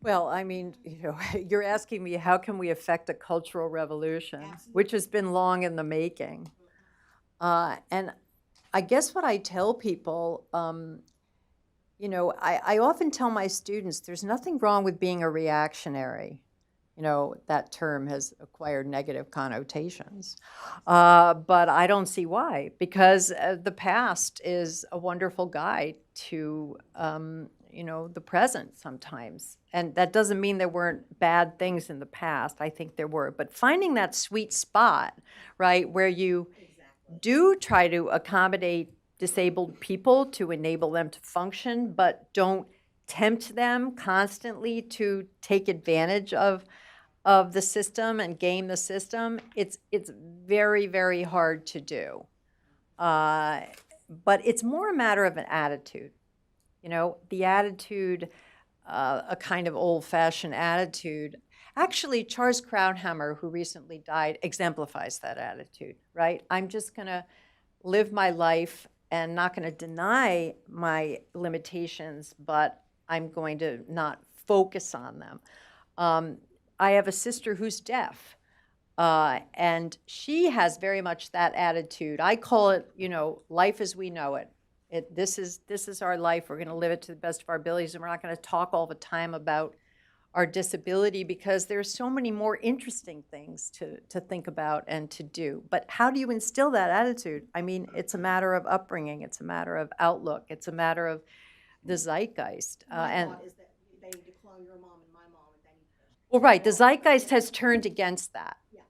Well, I mean, you're asking me how can we affect a cultural revolution, which has been long in the making. And I guess what I tell people, I often tell my students there's nothing wrong with being a reactionary. That term has acquired negative connotations. But I don't see why, because the past is a wonderful guide to, the present sometimes. And that doesn't mean there weren't bad things in the past. I think there were. But finding that sweet spot, right, where you do try to accommodate disabled people to enable them to function, but don't tempt them constantly to take advantage of the system and game the system, it's very, very hard to do. But it's more a matter of an attitude. The attitude, a kind of old-fashioned attitude. Actually, Charles Krauthammer, who recently died, exemplifies that attitude, right? I'm just going to live my life and not going to deny my limitations, but I'm going to not focus on them. I have a sister who's deaf, and she has very much that attitude. I call it, life as we know it. This is our life. We're going to live it to the best of our abilities, and we're not going to talk all the time about our disability because there's so many more interesting things to think about and to do. But how do you instill that attitude? I mean, it's a matter of upbringing. It's a matter of outlook. It's a matter of the zeitgeist. My thought is that they need to clone your mom and my mom, and they need to. Well, right, the zeitgeist has turned against that. Yeah.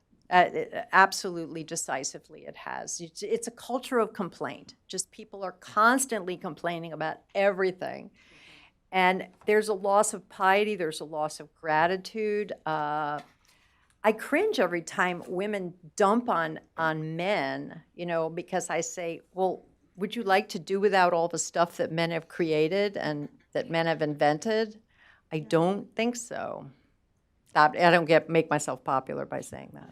Absolutely decisively it has. It's a culture of complaint. Just people are constantly complaining about everything. And there's a loss of piety, there's a loss of gratitude. I cringe every time women dump on men, because I say, well, would you like to do without all the stuff that men have created and that men have invented? I don't think so. I don't make myself popular by saying that.